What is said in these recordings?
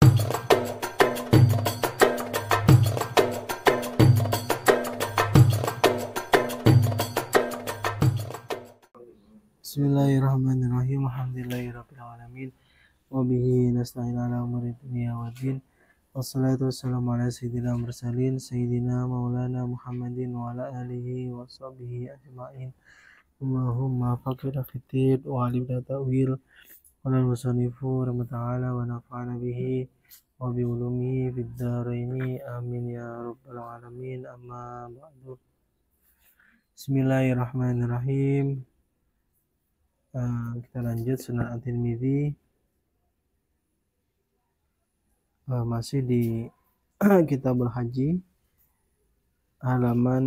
Bismillahirrahmanirrahim. Alhamdulillahirabbil alamin. Wa bihi nasta'in ala umuri dunya waddin. Wassalatu wassalamu ala sayyidina mursalin sayyidina maulana Muhammadin wa ala alihi wa sahbihi ajma'in. Allahumma faqihna fiddin wa 'allimna ta'wil. Qala al-musannifu rahimahullah wa nafa'ana bihi wa bi ulumihi fid dharain. Amin ya rabbal alamin. Amma ba'du. Bismillahirrahmanirrahim. Kita lanjut Sunan At-Tirmidzi, masih di Kitabul Haji, halaman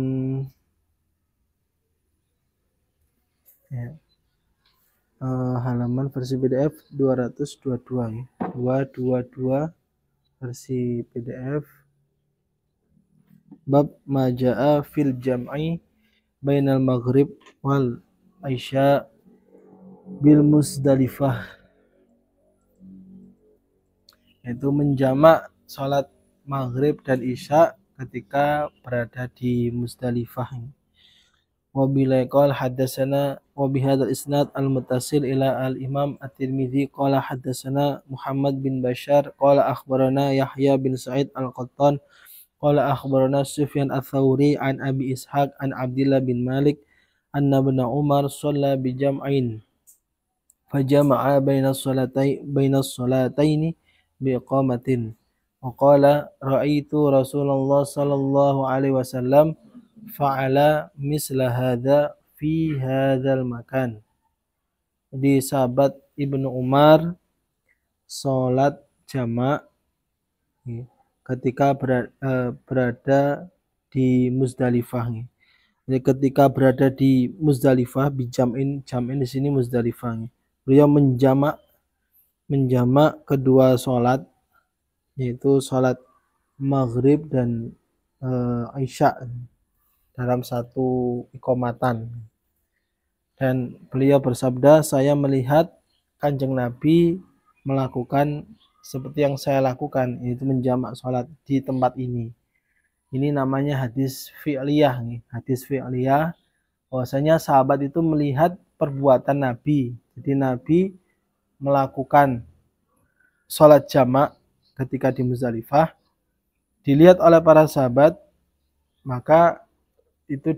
halaman versi PDF 222 ya. 222 versi PDF, bab maja'a fil jam'i bainal maghrib wal isya bil Musdalifah, yaitu menjamak sholat maghrib dan isya ketika berada di Musdalifah. Wa bilaikal haddatsana wa bihadzal isnad al muttasil ila al Imam At-Tirmidzi qala haddatsana Muhammad bin Bashar qala akhbarana Yahya bin Sa'id al-Qattan qala akhbarana Sufyan ats-Tsauri an Abi Ishaq an Abdullah bin Malik anna ibn Umar shalla bi jam'ain fajama'a bainas salataini biiqamatin wa qala ra'aitu Rasulullah sallallahu alaihi wasallam fa'ala misla hadza fi hadzal makan. Di sahabat Ibnu Umar salat jamak ketika berada di Musdalifah. Jadi ketika berada di Musdalifah, jam'in di sini Musdalifah. Beliau menjamak kedua sholat, yaitu sholat maghrib dan isya dalam satu iqamatan. Dan beliau bersabda, saya melihat Kanjeng Nabi melakukan seperti yang saya lakukan, yaitu menjamak sholat di tempat ini. Ini namanya hadis fi'liyah. Hadis fi'liyah, bahwasanya sahabat itu melihat perbuatan Nabi. Jadi Nabi melakukan sholat jamak ketika di Muzdalifah, dilihat oleh para sahabat, maka itu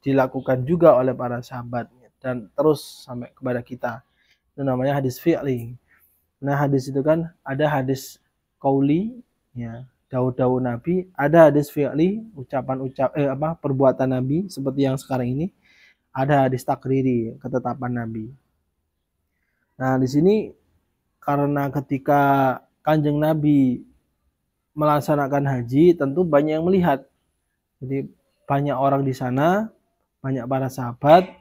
dilakukan juga oleh para sahabat dan terus sampai kepada kita. Itu namanya hadis fi'li. Nah, hadis itu kan ada hadis qauli, ya, daud-daud Nabi, ada hadis fi'li, perbuatan Nabi seperti yang sekarang ini, ada hadis takriri, ketetapan Nabi. Nah, di sini karena ketika Kanjeng Nabi melaksanakan haji, tentu banyak yang melihat. Jadi banyak orang di sana, banyak para sahabat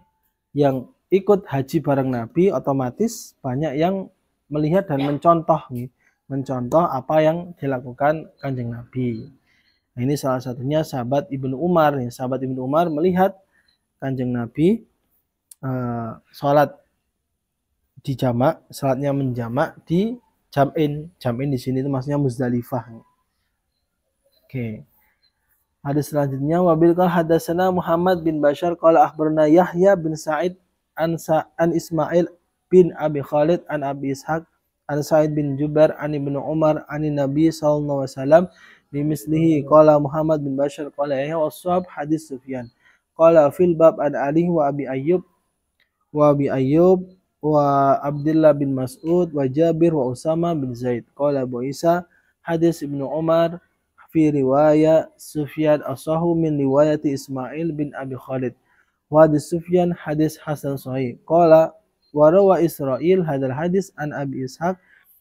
yang ikut haji bareng Nabi, otomatis banyak yang melihat dan mencontoh apa yang dilakukan Kanjeng Nabi. Nah, ini salah satunya sahabat Ibnu Umar. Sahabat Ibnu Umar melihat Kanjeng Nabi sholat di jamak, salatnya menjamak di jam'in. Jam'in di sini itu maksudnya Muzdalifah. Oke. Hadis selanjutnya, wabil qala hadatsana Muhammad bin Bashar qala akhbarana Yahya bin Sa'id an Ismail bin Abi Khalid an Abi Ishaq an Sa'id bin Jubair an Ibnu Umar an Nabi sallallahu alaihi wasallam bimislihi qala Muhammad bin Bashar qala Yahya was-Sahab hadis Sufyan qala fil bab an Ali wa Abi Ayyub wa Abdullah bin Mas'ud wa Jabir wa Usama bin Zaid qala Abu Isa hadis Ibnu Umar fi riwayat Sufyan asahu min riwayati Ismail bin Abi Khalid wa hadis Sufyan hadis hasan sahih qala wa rawa Israil hadal hadis an Abi Ishaq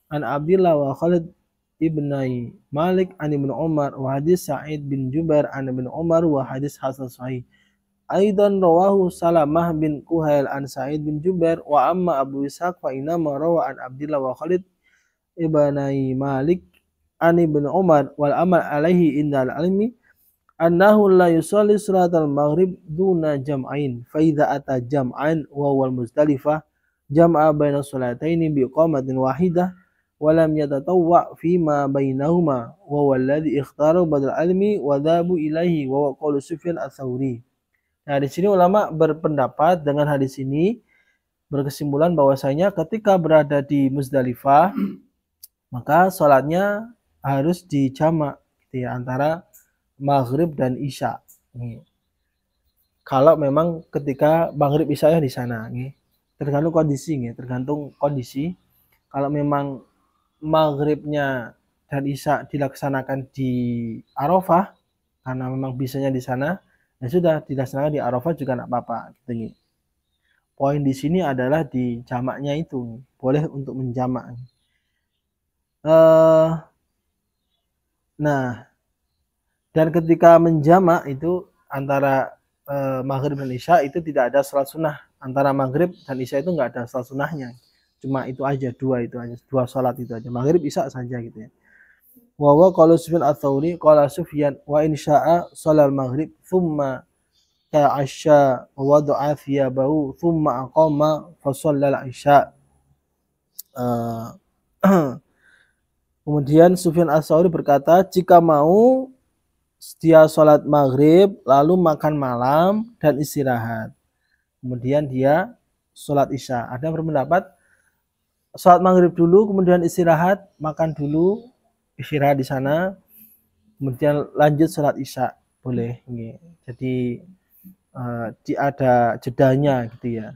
an Abdullah wa Khalid ibnai Malik an Ibnu Umar wa hadis Sa'id bin Jubair an Ibnu Umar wa hadis hasan sahih. Aidan rawahu Salamah bin Kuhail an Sa'id bin Jubair wa amma Abu Ishaq fa inna ma rawa an Abdullah wa Khalid ibnai Malik an Ibnu Umar wal amal alaihi indal almi annahu la yusalli salatal maghrib duna jam'ain fa idza ata jam'an wa wal Muzdalifah jam'a baina salataini bi iqamatin wahidah wa lam yatatawwa fi ma bainahuma wa walladhi ikhtaru badal ilmi wa dhabu ilaihi wa qaulu Sufyan ats-Tsauri. Nah, di sini ulama berpendapat dengan hadis ini berkesimpulan bahwasanya ketika berada di Muzdalifah maka sholatnya harus dijamak gitu ya, antara maghrib dan isya. Kalau memang ketika maghrib isya di sana, tergantung kondisi. Kalau memang maghribnya dan isya dilaksanakan di Arafah, karena memang bisanya di sana, ya sudah dilaksanakan di Arafah juga tidak apa-apa. Gitu. Poin di sini adalah di jamaknya itu, boleh untuk menjamak. Nah, dan ketika menjamak itu antara maghrib dan isya itu tidak ada salat sunnah. Antara maghrib dan isya itu nggak ada salat sunnahnya. Cuma itu aja, dua salat itu aja. Maghrib isya saja gitu ya. Wa qala Sufyan ats-Tsauri qala Sufyan wa in syaa shalal maghrib thumma ta'asya wa wada'a thiyabahu thumma aqama fa shallal isya. Kemudian Sufyan ats-Tsauri berkata, jika mau dia sholat maghrib, lalu makan malam dan istirahat. Kemudian dia sholat isya. Ada yang berpendapat sholat maghrib dulu, kemudian istirahat, makan dulu, istirahat di sana, kemudian lanjut sholat isya. Boleh. Jadi ada jedanya gitu ya.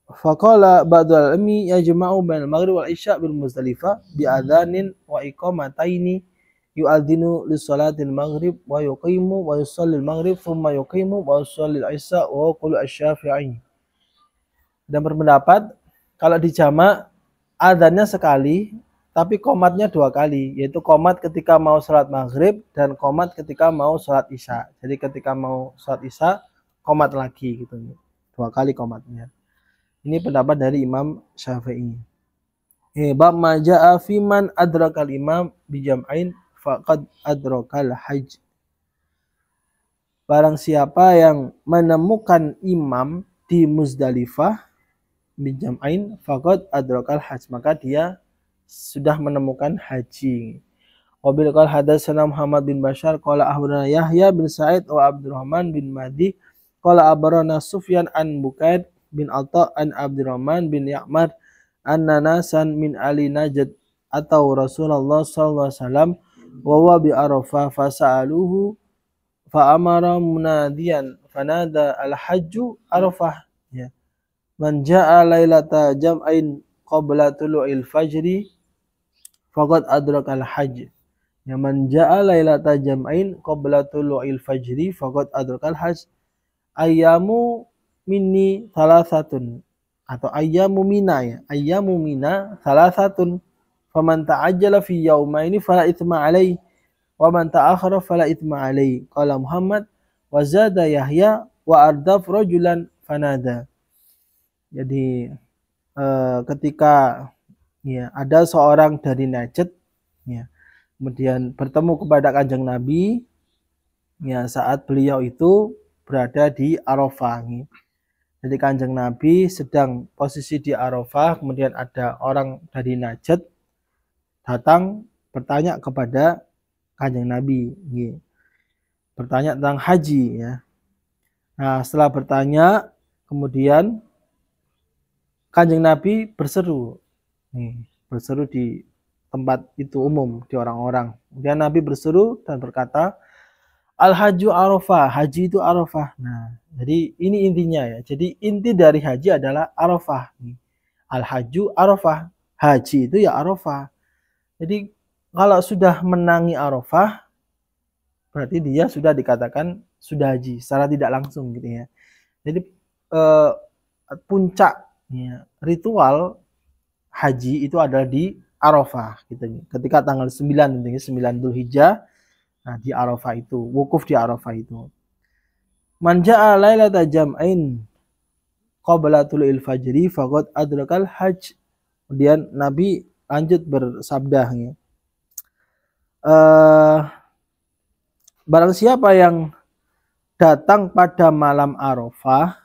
Faqala ba'dul ilmi yajma'u bainal maghrib wal isya bil Muzdalifah bi adzanin wa iqamataini yu'adzinu li salatil maghrib wa yuqimu wa yusallil maghrib thumma yuqimu wa yusallil isya wa qulu asy-Syafi'i. Dan berpendapat kalau dijamak adzannya sekali tapi qomatnya dua kali, yaitu qomat ketika mau salat maghrib dan qomat ketika mau salat isya. Jadi ketika mau salat isya qomat lagi gitu. Dua kali qomatnya. Ini pendapat dari Imam Syafi'i. Bab ma jaa fi man adrakal imam bi jam'ain faqad adrakal hajj. Barang siapa yang menemukan imam di Muzdalifah bi jam'ain faqad adrakal hajj, maka dia sudah menemukan haji. Wabil qala hadatsana Muhammad bin Bashar qala akhbarana Yahya bin Sa'id wa Abdurrahman bin Mahdi qala abarana Sufyan an Bukair bin Atha an Abdurrahman bin Ya'mar anna nasan min ali Najd atau Rasulullah sallallahu alaihi wasallam wa huwa bi Arafah fasa'aluhu fa amara munadiyan fanada al-hajju Arafah ya. Man jaa lailata jam'ain qabla tulu'il fajri faqad adrakal hajj. Ya man jaa lailata jam'ain qabla tulu'il fajri faqad adrakal hajj. Ayyamu minni salasatun atau ayyamu mina ya. Ayyamu mina salasatun faman ta'ajjala fi yaumaini fala itsma alaihi wa man ta'akhkhara fala itsma alaihi. Qala Muhammad wa zada Yahya wa ardaf rajulan fanada. Jadi ketika ya ada seorang dari Najd ya, kemudian bertemu kepada Kanjeng Nabi ya saat beliau itu berada di Arafah. Jadi Kanjeng Nabi sedang posisi di Arafah, kemudian ada orang dari Najd datang bertanya kepada Kanjeng Nabi, bertanya tentang haji ya. Nah setelah bertanya, kemudian Kanjeng Nabi berseru di tempat itu umum di orang-orang. Kemudian Nabi berseru dan berkata, Al-Hajju Arafah, haji itu Arafah. Nah, jadi ini intinya ya. Jadi inti dari haji adalah Arafah. Al-Hajju Arafah, haji itu ya Arafah. Jadi kalau sudah menangi Arafah, berarti dia sudah dikatakan sudah haji secara tidak langsung gitu ya. Jadi puncak ya, ritual haji itu adalah di Arafah gitu. Ketika tanggal 9 Dzulhijjah. Nah, di Arafah itu, wukuf di Arafah itu. Man jaa lailata jam'ain qabla tulu'il fajri faqad adrakal hajj. Kemudian Nabi lanjut bersabda barang siapa yang datang pada malam Arafah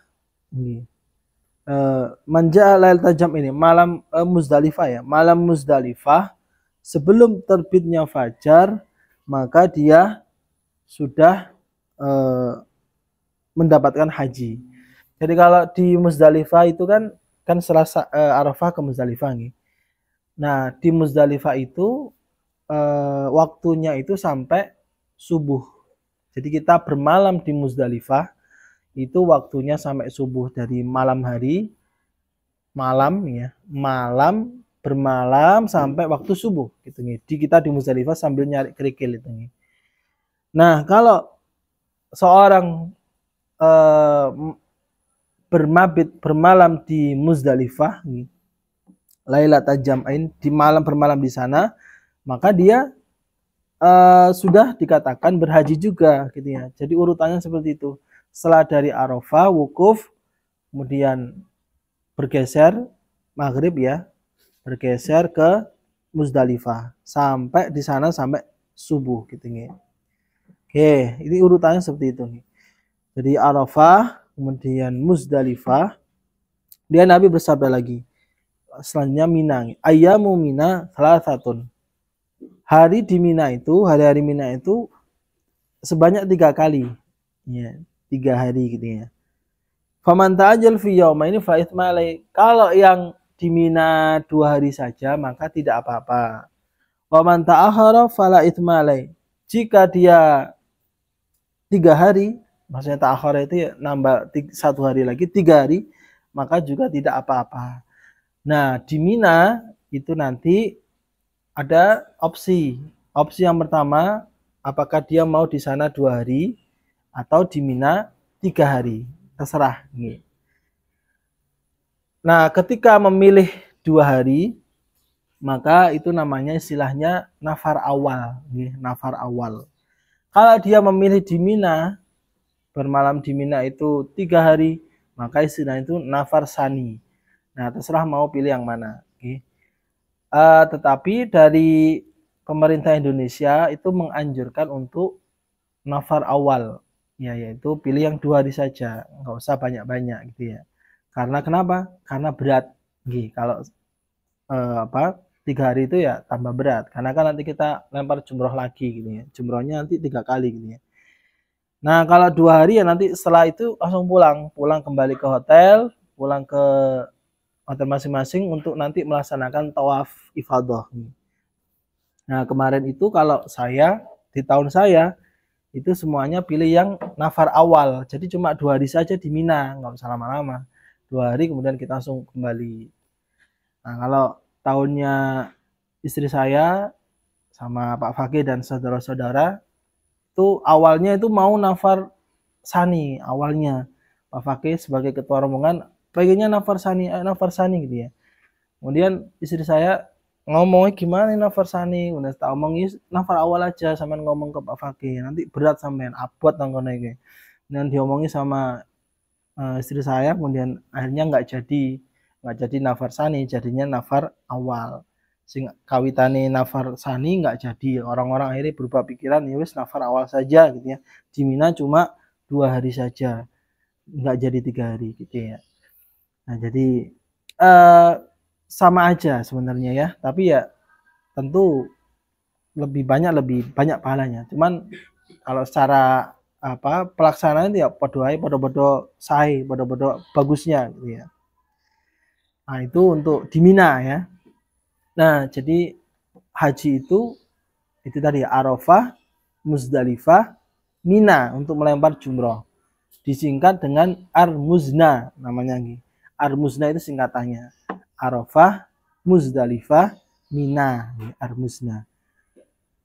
Manja Lailatul Jam ini malam Muzdalifah ya, malam Muzdalifah sebelum terbitnya fajar, maka dia sudah mendapatkan haji. Jadi kalau di Muzdalifah itu kan Selasa Arafah ke Muzdalifah nih. Nah, di Muzdalifah itu waktunya itu sampai subuh. Jadi kita bermalam di Muzdalifah itu waktunya sampai subuh, dari malam hari, malam ya, malam bermalam sampai waktu subuh gitu nih. Kita di Muzdalifah sambil nyari kerikil itu nih. Nah, kalau seorang bermabit bermalam di Muzdalifah nih, Lailatul Jam'ain, di malam bermalam di sana, maka dia sudah dikatakan berhaji juga gitu ya. Jadi urutannya seperti itu. Setelah dari Arafah wukuf, kemudian bergeser maghrib ya, bergeser ke Muzdalifah sampai di sana sampai subuh gitu nih. Oke, ini urutannya seperti itu nih. Jadi Arafah, kemudian Muzdalifah, dia Nabi bersabda lagi. Selanjutnya Mina, ayyamu Mina salah satu. Hari di Mina itu, hari-hari Mina itu sebanyak 3 kali. Ya, 3 hari gitu ya. Faman ta'ajjal fi yaumaini fa itsma alai. Kalau yang di Mina 2 hari saja maka tidak apa-apa. Wa man ta'akhkhara fala itsma alai. Jika dia 3 hari, maksudnya ta'akhkhara itu ya nambah 1 hari lagi, 3 hari, maka juga tidak apa-apa. Nah, di Mina itu nanti ada opsi. Opsi yang pertama, apakah dia mau di sana 2 hari atau di Mina 3 hari. Terserah. Nah, ketika memilih 2 hari, maka itu namanya istilahnya nafar awal. Nafar awal. Kalau dia memilih di Mina, bermalam di Mina itu 3 hari, maka istilahnya itu nafar sani. Nah, terserah mau pilih yang mana. Tetapi dari pemerintah Indonesia itu menganjurkan untuk nafar awal, ya, yaitu pilih yang 2 hari saja, nggak usah banyak-banyak gitu ya. Karena kenapa? Karena berat. Kalau 3 hari itu ya tambah berat. Karena kan nanti kita lempar jumroh lagi gitu ya. Jumrohnya nanti 3 kali gitu ya. Nah, kalau 2 hari ya nanti setelah itu langsung pulang kembali ke hotel, pulang ke hotel masing-masing untuk nanti melaksanakan tawaf ifadah. Nah, kemarin itu kalau saya di tahun saya itu semuanya pilih yang nafar awal. Jadi cuma 2 hari saja di Mina, nggak usah lama-lama. 2 hari kemudian kita langsung kembali. Nah, kalau tahunnya istri saya sama Pak Fakih dan saudara-saudara itu awalnya itu mau nafar sani awalnya. Pak Fakih sebagai ketua rombongan pengennya nafar sani gitu ya. Kemudian istri saya ngomongnya gimana nafar sani, udah tak omongin nafar awal aja, sampean ngomong ke Pak Fakih, nanti berat sampean abot nangkone iki. Dan diomongin sama istri saya, kemudian akhirnya nggak jadi nafar sani, jadinya nafar awal. Sing kawitane nafar sani nggak jadi, orang-orang akhirnya berubah pikiran, ya wis nafar awal saja gitu ya. Di Mina cuma 2 hari saja, nggak jadi 3 hari gitu ya. Nah, jadi sama aja sebenarnya ya, tapi ya tentu lebih banyak pahalanya. Cuman kalau secara pelaksanaan ya podo-podo sae, podo-podo bagusnya gitu ya. Nah, itu untuk di Mina ya. Nah, jadi haji itu tadi Arafah, Muzdalifah, Mina untuk melempar jumroh. Disingkat dengan Ar-Muzna namanya. Ar-Muzna itu singkatannya. Arafah, Muzdalifah, Mina, Ar-Muzna.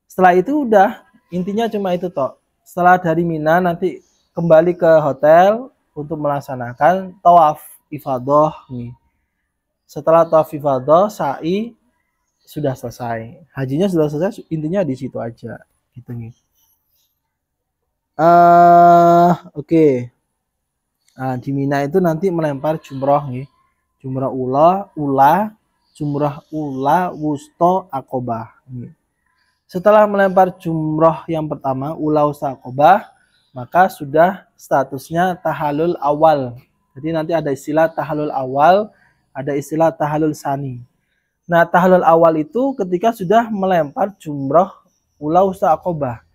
Setelah itu udah, intinya cuma itu toh. Setelah dari Mina nanti kembali ke hotel untuk melaksanakan tawaf ifadah nih. Setelah tawaf ifadah, sa'i sudah selesai. Hajinya sudah selesai, intinya di situ aja gitu nih. Oke. Nah, di Mina itu nanti melempar jumroh nih. Jumrah ula, jumrah ula, wusto, akobah. Setelah melempar jumroh yang pertama, ula, wusto, akobah, maka sudah statusnya tahalul awal. Jadi nanti ada istilah tahallul awal, ada istilah tahallul sani. Nah, tahallul awal itu ketika sudah melempar jumroh ula usta akobah.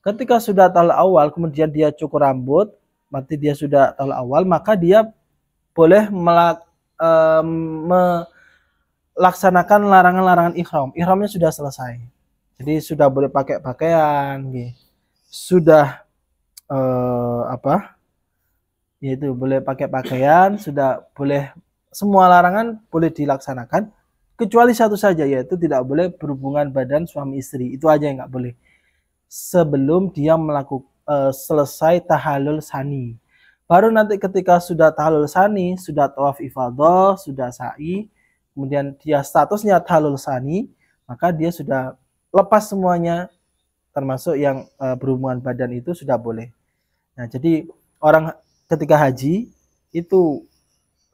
Ketika sudah tahallul awal, kemudian dia cukur rambut, berarti dia sudah tahallul awal, maka dia boleh melaksanakan larangan-larangan ihram. Ihramnya sudah selesai. Jadi sudah boleh pakai pakaian, sudah yaitu boleh pakai pakaian, sudah boleh, semua larangan boleh dilaksanakan, kecuali satu saja, yaitu tidak boleh berhubungan badan suami istri. Itu aja yang nggak boleh sebelum dia melakukan selesai tahallul sani. Baru nanti ketika sudah tahallul sani, sudah tawaf ifadah, sudah sa'i, kemudian dia statusnya tahallul sani, maka dia sudah lepas semuanya, termasuk yang berhubungan badan itu sudah boleh. Nah, jadi orang ketika haji itu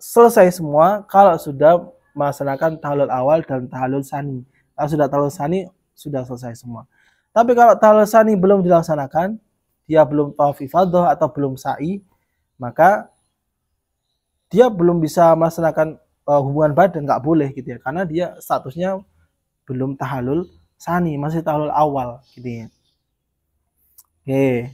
selesai semua kalau sudah melaksanakan tahallul awal dan tahallul sani. Kalau sudah tahallul sani, sudah selesai semua. Tapi kalau tahallul sani belum dilaksanakan, dia belum tawaf ifadah atau belum sa'i, maka dia belum bisa melaksanakan hubungan badan, nggak boleh gitu ya, karena dia statusnya belum tahallul sani, masih tahallul awal gitu ya. Oke.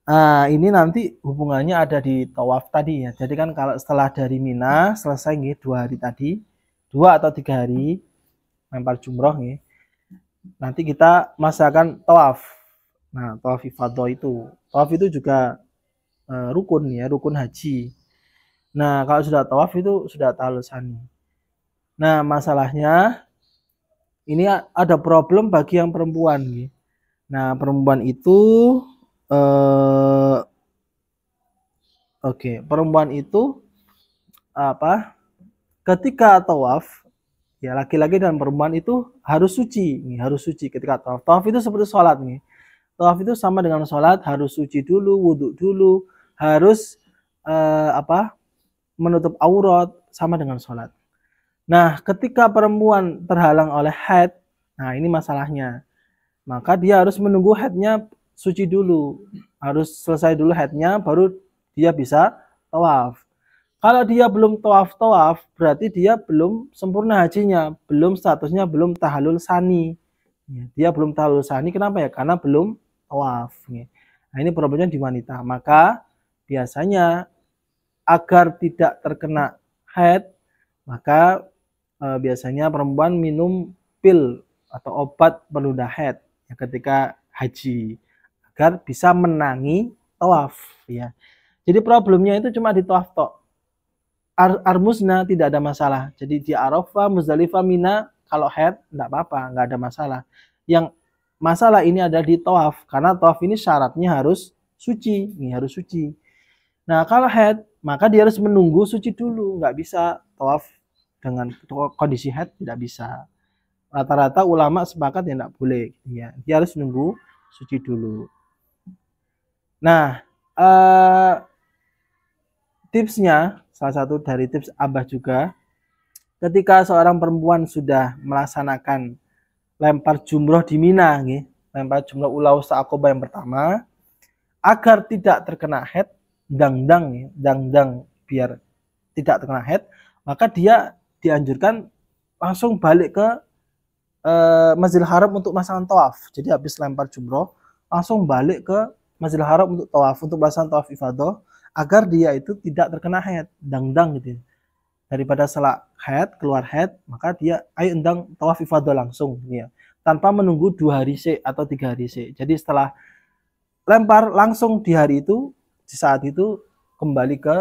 Nah, ini nanti hubungannya ada di tawaf tadi ya. Jadi kan kalau setelah dari Mina selesai nih 2 hari tadi, 2 atau 3 hari lempar jumroh nih. Nanti kita masakan tawaf. Nah, tawaf ifadah itu. Tawaf itu juga rukun ya, rukun haji. Nah, kalau sudah tawaf itu sudah tahallul sani. Nah, masalahnya ini ada problem bagi yang perempuan nih. Nah, perempuan itu perempuan itu ketika tawaf, ya laki-laki dan perempuan itu harus suci, harus suci ketika tawaf. Tawaf itu seperti sholat nih. Tawaf itu sama dengan sholat, harus suci dulu, wudhu dulu, harus menutup aurat, sama dengan sholat. Nah, ketika perempuan terhalang oleh haid, nah ini masalahnya. Maka dia harus menunggu haidnya suci dulu, harus selesai dulu haidnya, baru dia bisa tawaf. Kalau dia belum tawaf, berarti dia belum sempurna hajinya, belum statusnya belum tahallul sani. Dia belum tahallul sani, kenapa ya? Karena belum tawaf. Nah, ini problemnya di wanita. Maka biasanya agar tidak terkena haid, maka biasanya perempuan minum pil atau obat penunda haid ya, ketika haji, agar bisa menangi tawaf ya. Jadi problemnya itu cuma di tawaf tok. Armusna tidak ada masalah. Jadi di Arafah, Muzdalifah, Mina kalau haid enggak apa-apa, enggak ada masalah. Yang masalah ini ada di tawaf, karena tawaf ini syaratnya harus suci, ini harus suci. Nah, kalau haid maka dia harus menunggu suci dulu, enggak bisa tawaf dengan kondisi haid, tidak bisa. Rata-rata ulama sepakat ya enggak boleh ya. Dia harus nunggu suci dulu. Nah, tipsnya, salah satu dari tips Abah juga, ketika seorang perempuan sudah melaksanakan lempar jumroh di Mina, lempar jumroh ula usta akobah yang pertama, agar tidak terkena haid, dangdang biar tidak terkena haid, maka dia dianjurkan langsung balik ke Masjidil Haram untuk melaksanakan tawaf. Jadi habis lempar jumroh, langsung balik ke Masjidil Haram untuk tawaf, untuk melaksanakan tawaf ifadah, agar dia itu tidak terkena haid, dangdang gitu. Daripada setelah haid, keluar haid, maka dia ayo endang tawaf ifadah langsung ya, tanpa menunggu 2 hari atau 3 hari. Jadi setelah lempar langsung di hari itu, di saat itu kembali ke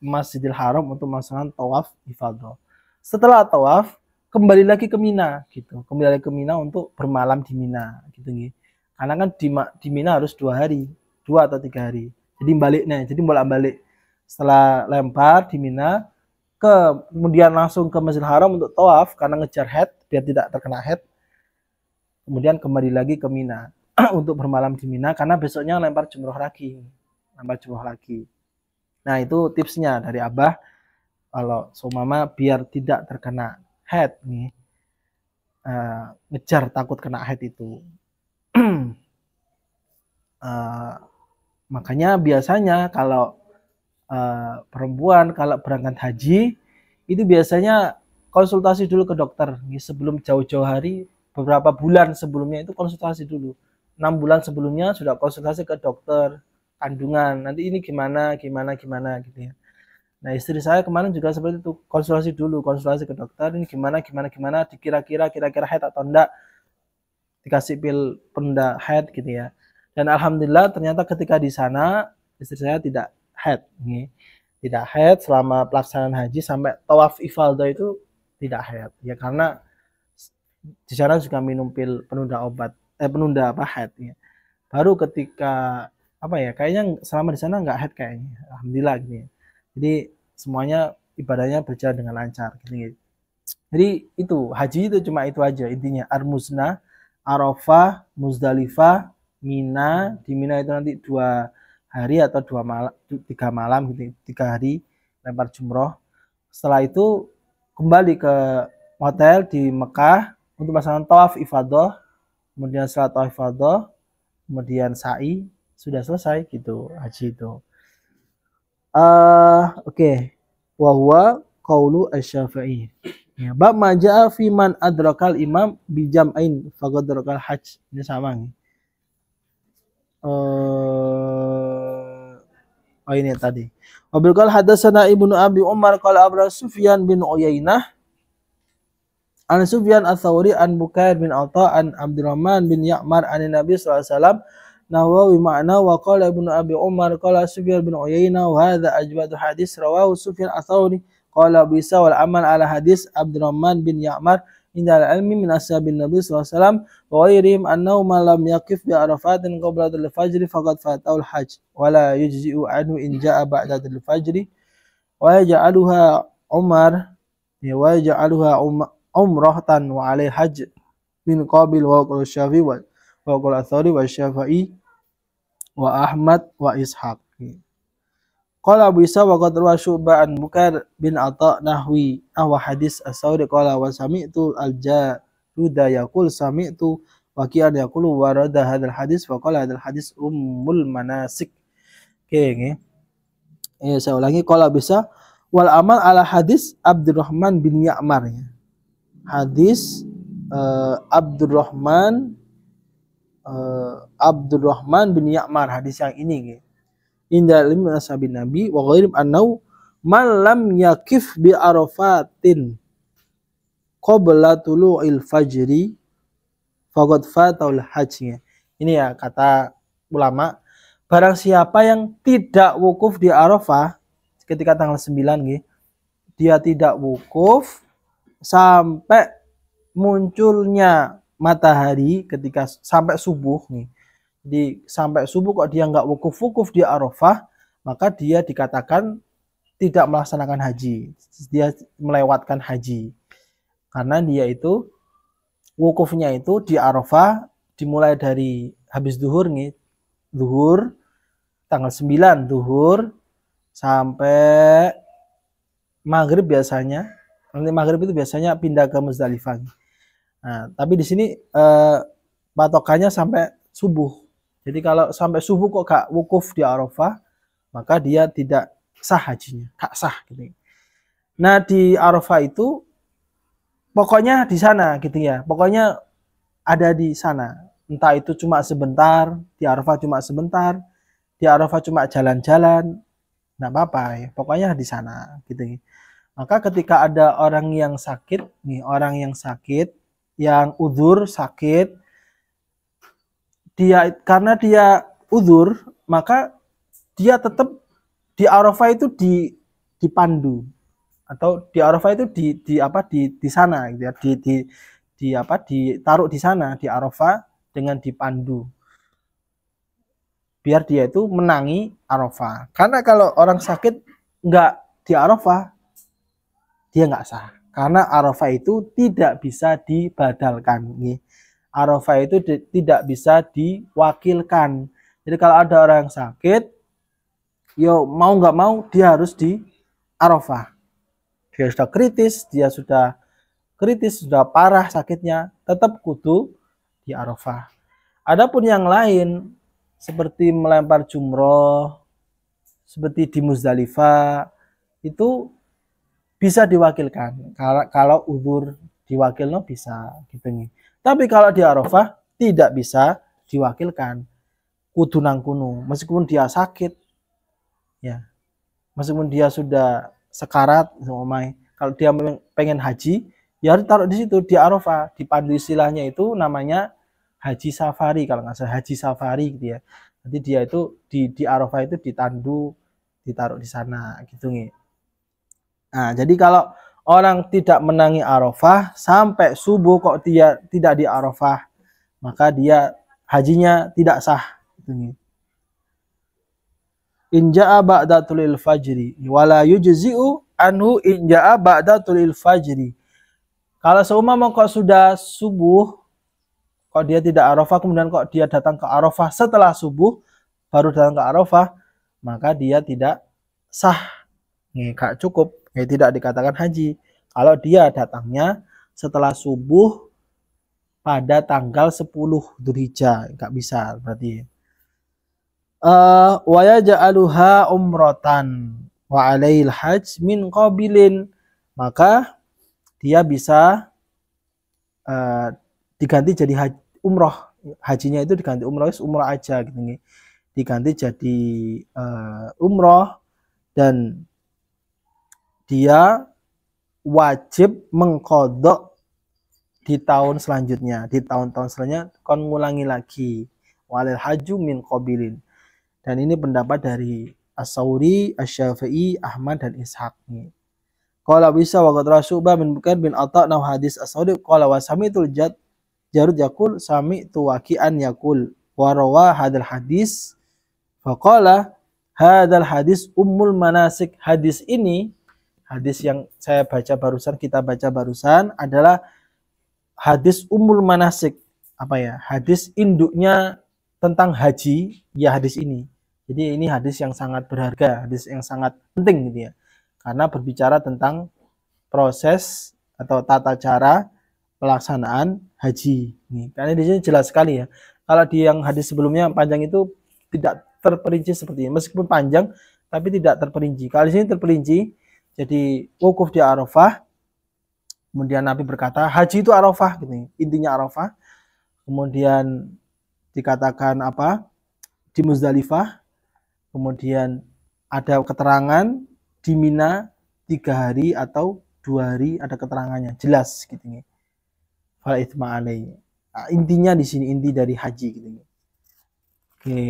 Masjidil Haram untuk melaksanakan tawaf ifadah. Setelah tawaf kembali lagi ke Mina gitu, kembali ke Mina untuk bermalam di Mina gitu nih. Karena kan di Mina harus 2 hari, 2 atau 3 hari. Jadi baliknya, jadi bolak-balik. Setelah lempar di Mina, kemudian langsung ke Masjidil Haram untuk tawaf karena ngejar haid biar tidak terkena haid. Kemudian kembali lagi ke Mina untuk bermalam di Mina karena besoknya lempar jumroh lagi. Nah, itu tipsnya dari Abah kalau seumpama biar tidak terkena haid nih. Ngejar takut kena haid itu. Makanya biasanya kalau perempuan kalau berangkat haji itu biasanya konsultasi dulu ke dokter sebelum jauh-jauh hari, beberapa bulan sebelumnya itu konsultasi dulu. 6 bulan sebelumnya sudah konsultasi ke dokter kandungan. Nanti ini gimana gitu ya. Nah, istri saya kemarin juga seperti itu, konsultasi dulu, konsultasi ke dokter, ini gimana, kira-kira haid atau enggak, dikasih pil penunda haid gitu ya. Dan alhamdulillah ternyata ketika di sana istri saya tidak haid, tidak haid selama pelaksanaan haji sampai tawaf ifadah itu tidak haid ya, karena di sana juga minum pil penunda penunda haid ya. Baru ketika kayaknya selama di sana nggak haid kayaknya, alhamdulillah gitu ya. Jadi semuanya ibadahnya berjalan dengan lancar gitu ya. Jadi itu haji itu cuma itu aja intinya, Ar-Muznah, Arafah, Muzdalifah, Mina. Di Mina itu nanti 2 hari atau 3 malam gitu, 3 hari lempar jumroh. Setelah itu kembali ke hotel di Mekah untuk melaksanakan tawaf ifadah, kemudian setelah tawaf ifadah, kemudian sa'i, sudah selesai gitu haji itu. Oke. Wa huwa qaulu asy-Syafi'i. Ya, bab maja'a fi man adrakal imam bi jam'ain faqadrakal hajj. Ini sama nih. Ini tadi. Wabil qala hadatsana Ibnu Abi Umar qala Abu Sufyan bin Uyainah an Sufyan ats-Tsauri an Bukair bin Atha an Abdurrahman bin Ya'mar an Nabi sallallahu alaihi wasallam nahwa ma'na wa qala Ibnu Abi Umar qala Sufyan bin Uyainah wa hadza ajwadu hadis rawahu Sufyan ats-Tsauri qala bisa wal amal ala hadis Abdurrahman bin Ya'mar indal ilmi min ashabin Nabi sallallahu alaihi wasallam wa ghairihim annahu man lam yaqif bi arafatin qabla al-fajr faqad fatahu al-hajj wa la yujzi'u anhu in ja'a ba'da al-fajr wa yaj'aluha Umar wa yaj'aluha umrahtan wa alaihi hajj min qabil wa qala Syafi'i wa qala Ats-Tsauri wa Syafi'i wa Ahmad wa Ishaq. Qala Abu Isa wa qad rawa Syu'bah an Bukair bin Atha nahwi wa hadis Ats-Tsauri qala wa sami'tu al-Jaruda yaqul sami'tu Waqi'an yaqulu warada hadzal hadis wa qala hadzal hadis ummul manasik. Oke, saya ulangi, qala bisa wal amal ala hadis Abdurrahman bin Ya'mar ya. Hadis Abdurrahman bin Ya'mar, hadis yang ini inda ilmi ashabin Nabi wa ghairib annau man lam yakif bi arafatin qabla tulu'il fajri faqad fataul hajj. Ini ya kata ulama, barang siapa yang tidak wukuf di Arafah ketika tanggal 9 dia tidak wukuf sampai munculnya matahari ketika sampai subuh nih. Jadi sampai subuh kok dia nggak wukuf di Arafah, maka dia dikatakan tidak melaksanakan haji. Dia melewatkan haji. Karena dia itu wukufnya itu di Arafah dimulai dari habis zuhur nih. Zuhur tanggal 9 zuhur sampai maghrib biasanya. Nanti maghrib itu biasanya pindah ke Muzdalifah. Nah, tapi di sini patokannya sampai subuh. Jadi kalau sampai subuh kok gak wukuf di Arafah, maka dia tidak sah hajinya, gak sah gitu. Nah, di Arafah itu pokoknya di sana gitu ya. Pokoknya ada di sana. Entah itu cuma sebentar, di Arafah cuma sebentar, di Arafah cuma jalan-jalan, enggak apa-apa ya. Pokoknya di sana gitu. Maka ketika ada orang yang sakit, yang udzur sakit, karena dia udzur, maka dia tetap di Arafah itu dipandu, atau di Arafah itu di sana gitu ya, ditaruh di sana di Arafah dengan dipandu, biar dia itu menangi Arafah. Karena kalau orang sakit nggak di Arafah, dia nggak sah, karena Arafah itu tidak bisa dibadalkan nih. Arafah itu tidak bisa diwakilkan. Jadi kalau ada orang yang sakit, yo mau nggak mau dia harus di Arafah. Dia sudah kritis, sudah parah sakitnya, tetap kudu di Arafah. Adapun yang lain seperti melempar jumroh, seperti di Muzdalifah itu bisa diwakilkan. Kalau uzur diwakilno bisa gitu nih. Tapi kalau di Arafah tidak bisa diwakilkan. Kudu nang kuno meskipun dia sakit ya. Meskipun dia sudah sekarat umai. Kalau dia pengen haji ya harus taruh di situ di Arafah. Dipandu istilahnya itu namanya haji safari kalau nggak salah, haji safari gitu ya. Nanti dia itu di Arafah itu ditandu, ditaruh di sana gitu nih. Nah, jadi kalau orang tidak menangi Arafah sampai subuh kok dia tidak di Arafah, maka dia hajinya tidak sah gitu nih. In ja'a ba'da tulil fajri wala yujzi'u anhu in ja'a ba'da tulil fajri. Kalau seumpama kok sudah subuh, kok dia tidak Arafah, kemudian kok dia datang ke Arafah setelah subuh, baru datang ke Arafah, maka dia tidak sah. Nih, gak cukup, ya tidak dikatakan haji. Kalau dia datangnya setelah subuh pada tanggal 10 Dzulhijjah, gak bisa berarti. Wa yaj'aluha umratan wa alail hajj min qabilin, maka dia bisa diganti jadi umroh. Hajinya itu diganti umroh, umroh aja gitu nih. Diganti jadi umroh dan dia wajib mengkodok di tahun selanjutnya, di tahun-tahun selanjutnya kon ngulangi lagi. Walil haju min qabilin. Dan ini pendapat dari As-Sauri, Asy-Syafi'i, Ahmad dan Ishaq nih. Qala bisa wa qad Syu'bah bin Bukair bin Atha nahu hadis As-Sauri qala wa sami'tul Jarud yaqul sami'tu Waqi'an yaqul wa rawa hadal hadis faqala hadal hadis ummul manasik. Hadis ini, hadis yang saya baca barusan, kita baca barusan adalah hadis ummul manasik. Apa ya? Hadis induknya tentang haji, ya hadis ini. Jadi ini hadis yang sangat berharga, hadis yang sangat penting gitu ya. Karena berbicara tentang proses atau tata cara pelaksanaan haji. Nih, karena di sini jelas sekali ya. Kalau di yang hadis sebelumnya panjang itu tidak terperinci seperti ini. Meskipun panjang tapi tidak terperinci. Kalau di sini terperinci, jadi wukuf di Arafah. Kemudian Nabi berkata, haji itu Arafah gitu. Intinya Arafah. Kemudian dikatakan apa? Di Muzdalifah. Kemudian ada keterangan di Mina 3 hari atau 2 hari, ada keterangannya jelas gitu nih. Fala itsma alaihi. Nah, intinya di sini inti dari haji gitu nih. Oke.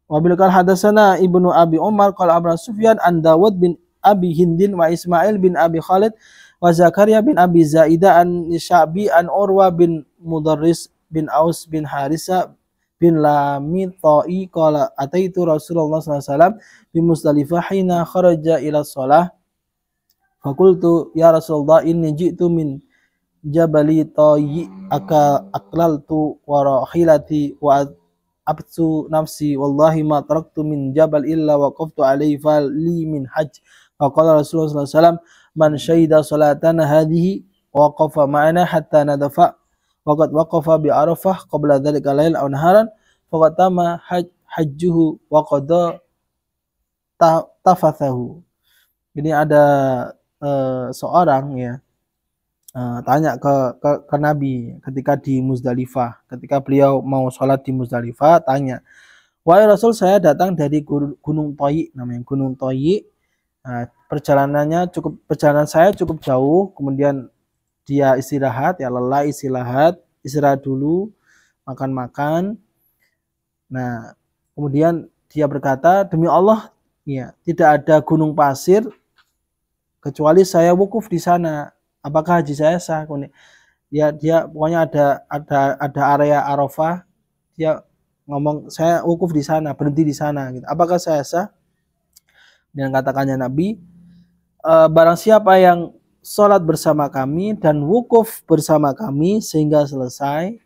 Wabilkal hadasana Ibnu Abi Umar qala Abu Sufyan an Dawud bin Abi Hindin wa Ismail bin Abi Khalid wa Zakaria bin Abi Zaidah an Syabi an Urwa bin Mudarris bin Aus bin Harisa bin Lamita'i qala ataitu Rasulullah sallallahu alaihi wasallam bi Muzdalifah hina kharaja ila shalah faqultu ya Rasulullah inni ji'tu min jabali tayyi aqlaltu wa rahilati wa abtu nafsi wallahi ma taraktu min jabal illa waqaftu alaihi fali min hajj. Faqala Rasulullah sallallahu alaihi wasallam man syahida salatana hadhihi waqafa ma'ana hatta nadafa waqad waqafa bi Arafah qabla dzalika lail aw naharan faqad tama hajjuhu wa qada tafathahu. Ini ada seorang ya tanya ke Nabi ketika di Muzdalifah, ketika beliau mau sholat di Muzdalifah, tanya, wahai Rasul, saya datang dari Gunung Toyi, namanya Gunung Toyi. Perjalanan saya cukup jauh, kemudian dia istirahat, ya lelah istirahat dulu, makan-makan. Nah, kemudian dia berkata, demi Allah, ya tidak ada gunung pasir kecuali saya wukuf di sana. Apakah haji saya sah? Ya dia pokoknya ada area Arafah, dia ngomong saya wukuf di sana, berhenti di sana. Gitu. Apakah saya sah? Dan katakannya Nabi, barang siapa yang sholat bersama kami dan wukuf bersama kami sehingga selesai,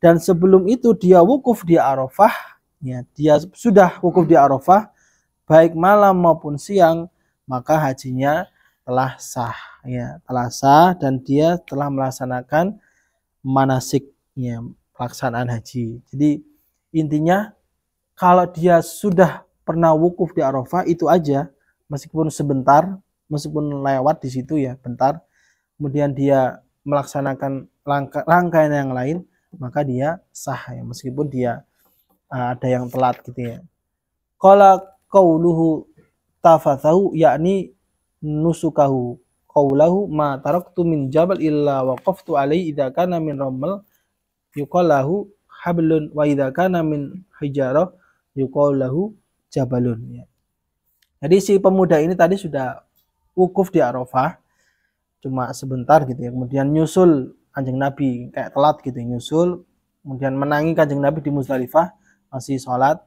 dan sebelum itu dia wukuf di Arafah, ya dia sudah wukuf di Arafah, baik malam maupun siang, maka hajinya telah sah, ya telah sah dan dia telah melaksanakan manasiknya, pelaksanaan haji. Jadi intinya kalau dia sudah pernah wukuf di Arafah itu aja, meskipun sebentar, meskipun lewat di situ ya bentar, kemudian dia melaksanakan rangkaian yang lain, maka dia sah ya, meskipun dia ada yang telat gitu ya. Qala qauluhu tafathahu yakni nusukahu qaulahu ma taraktu min jabal illa waqaftu alaihi idza kana min ramal yuqalahu hablun wa idza kana min hijarah yuqalahu jabalun ya. Jadi si pemuda ini tadi sudah wukuf di Arafah cuma sebentar gitu ya. Kemudian nyusul Kanjeng Nabi kayak telat gitu nyusul, kemudian menangi Kanjeng Nabi di Muzdalifah masih sholat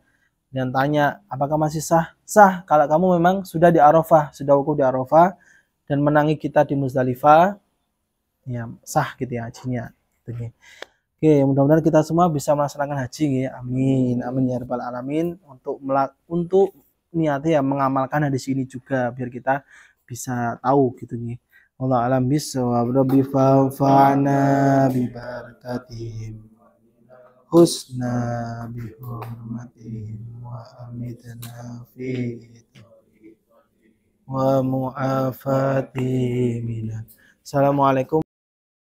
dan tanya apakah masih sah? Sah kalau kamu memang sudah di Arafah, sudah wukuf di Arafah dan menangi kita di Muzdalifah, ya sah gitu ya hajinya. Gitu. Oke, mudah-mudahan kita semua bisa melaksanakan haji ya. Amin. Amin ya rabbal alamin untuk niatnya ya mengamalkan hadis ini juga biar kita bisa tahu gitu nih. Allah alam bisawab rabbi fa'fa'na bi barakatihim husna bi hurmatihim wa amitna fi wa mu'afati minan. Assalamualaikum